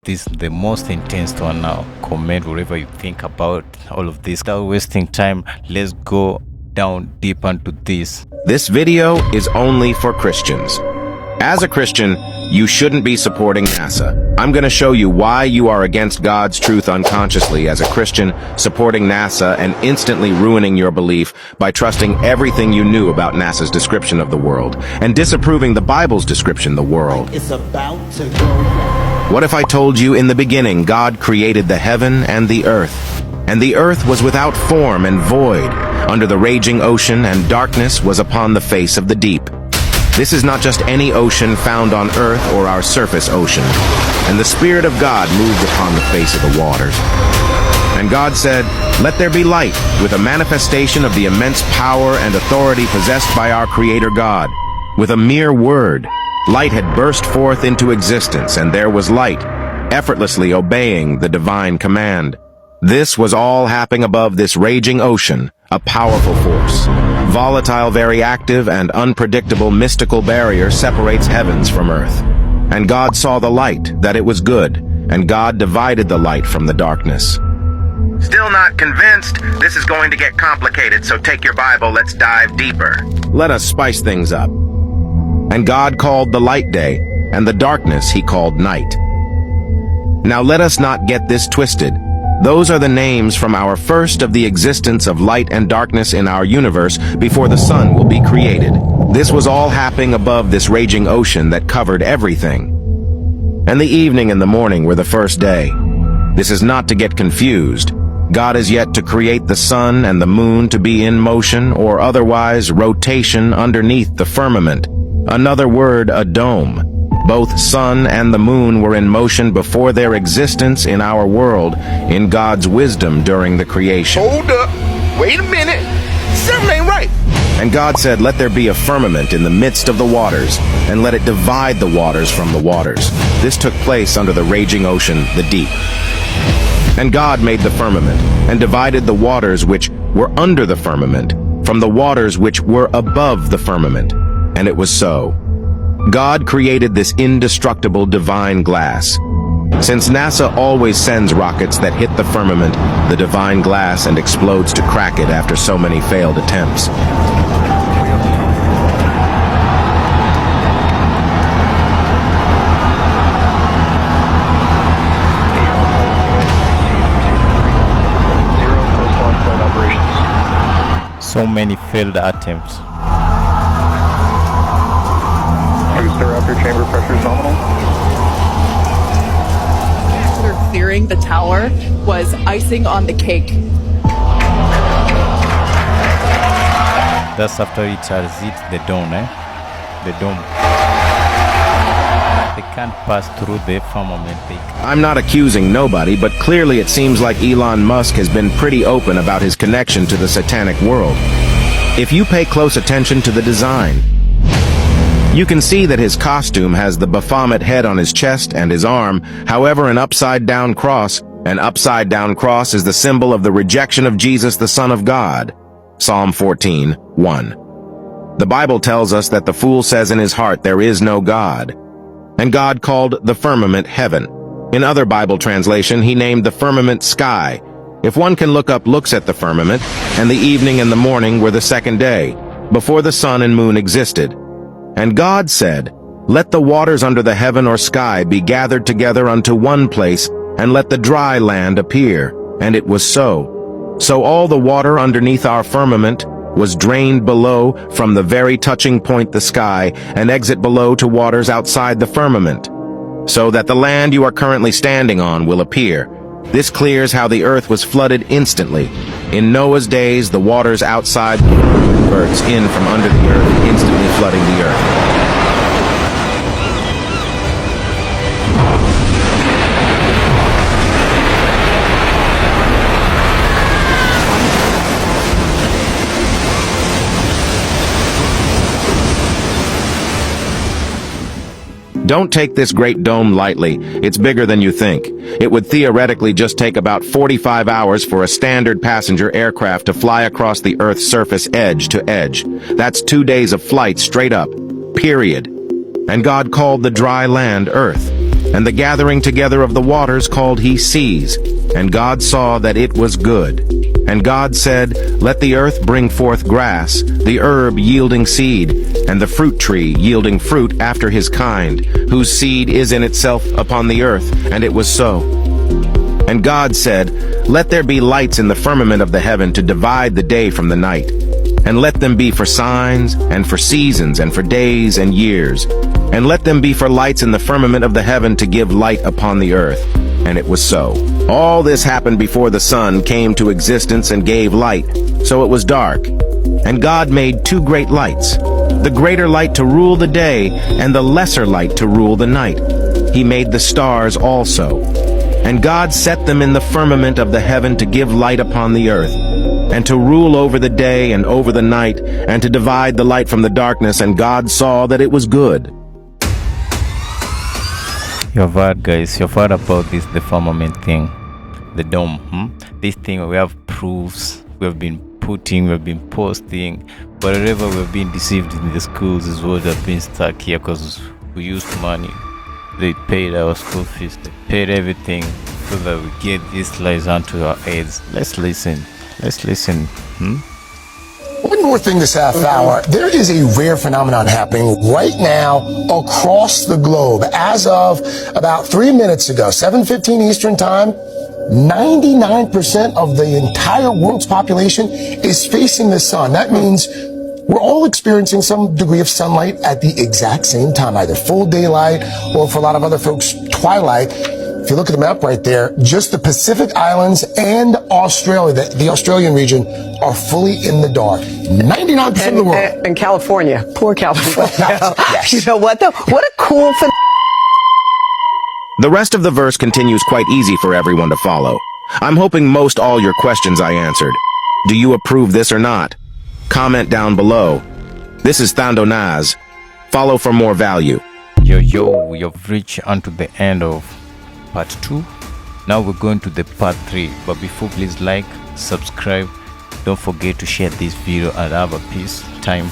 This is the most intense one now. Comment whatever you think about all of this. Without wasting time, let's go down deep into this. This video is only for Christians. As a Christian, you shouldn't be supporting NASA. I'm going to show you why you are against God's truth unconsciously as a Christian, supporting NASA and instantly ruining your belief by trusting everything you knew about NASA's description of the world and disapproving the Bible's description of the world. It's about to go. What if I told you in the beginning God created the heaven and the earth, and the earth was without form and void, under the raging ocean, and darkness was upon the face of the deep? This is not just any ocean found on earth or our surface ocean. And the Spirit of God moved upon the face of the waters. And God said, "Let there be light," with a manifestation of the immense power and authority possessed by our Creator God. With a mere word, light had burst forth into existence, and there was light, effortlessly obeying the divine command. This was all happening above this raging ocean, a powerful force. Volatile, very active, and unpredictable mystical barrier separates heavens from earth. And God saw the light, that it was good, and God divided the light from the darkness. Still not convinced? This is going to get complicated, so take your Bible, let's dive deeper. Let us spice things up. And God called the light day, and the darkness he called night. Now let us not get this twisted. Those are the names from our first of the existence of light and darkness in our universe before the sun will be created. This was all happening above this raging ocean that covered everything. And the evening and the morning were the first day. This is not to get confused. God is yet to create the sun and the moon to be in motion or otherwise rotation underneath the firmament. Another word, a dome. Both sun and the moon were in motion before their existence in our world, in God's wisdom during the creation. Hold up. Wait a minute. Something ain't right. And God said, "Let there be a firmament in the midst of the waters, and let it divide the waters from the waters." This took place under the raging ocean, the deep. And God made the firmament, and divided the waters which were under the firmament from the waters which were above the firmament. And it was so. God created this indestructible divine glass. Since NASA always sends rockets that hit the firmament, the divine glass, and explodes to crack it after so many failed attempts. So many failed attempts. Booster upper chamber pressure is nominal. After clearing the tower was icing on the cake. That's after it has hit the dome, The dome. They can't pass through the firmament. I'm not accusing nobody, but clearly it seems like Elon Musk has been pretty open about his connection to the satanic world. If you pay close attention to the design, you can see that his costume has the Baphomet head on his chest and his arm, however an upside-down cross. An upside-down cross is the symbol of the rejection of Jesus, the Son of God. Psalm 14:1. The Bible tells us that the fool says in his heart, "There is no God." And God called the firmament heaven. In other Bible translation, he named the firmament sky. If one can looks at the firmament, and the evening and the morning were the second day, before the sun and moon existed. And God said, "Let the waters under the heaven or sky be gathered together unto one place, and let the dry land appear." And it was so. So all the water underneath our firmament was drained below from the very touching point the sky, and exit below to waters outside the firmament, so that the land you are currently standing on will appear. This clears how the earth was flooded instantly. In Noah's days, the waters outside bursts in from under the earth, instantly flooding the earth. Don't take this great dome lightly. It's bigger than you think. It would theoretically just take about 45 hours for a standard passenger aircraft to fly across the Earth's surface edge to edge. That's 2 days of flight straight up. Period. And God called the dry land Earth. And the gathering together of the waters called he seas. And God saw that it was good. And God said, Let the earth bring forth grass, the herb yielding seed, and the fruit tree yielding fruit after his kind, whose seed is in itself upon the earth. And it was so. And God said, Let there be lights in the firmament of the heaven to divide the day from the night. And let them be for signs, and for seasons, and for days and years. And let them be for lights in the firmament of the heaven to give light upon the earth. And it was so. All this happened before the sun came to existence and gave light. So it was dark. And God made two great lights, the greater light to rule the day, and the lesser light to rule the night. He made the stars also. And God set them in the firmament of the heaven to give light upon the earth, and to rule over the day and over the night, and to divide the light from the darkness. And God saw that it was good. You've heard, guys, you've heard about this, the firmament thing, the dome. This thing, we have proofs, we've been putting, we've been posting, but wherever we've been deceived in the schools is what have been stuck here because we used money. They paid our school fees, they paid everything so that we get these lies onto our heads. Let's listen. One more thing this half hour. There is a rare phenomenon happening right now across the globe. As of about 3 minutes ago, 7:15 Eastern Time, 99% of the entire world's population is facing the sun. That means we're all experiencing some degree of sunlight at the exact same time, either full daylight or for a lot of other folks, twilight. If you look at the map right there, just the Pacific Islands and Australia, the Australian region, are fully in the dark. 99% of the world. And California. Poor California. Yes. You know what, though? What a cool The rest of the verse continues quite easy for everyone to follow. I'm hoping most all your questions I answered. Do you approve this or not? Comment down below. This is Thando Naz. Follow for more value. Yo, we have reached onto the end of part 2. Now we're going to the part 3, but before, please like, subscribe, don't forget to share this video, and have a peace time.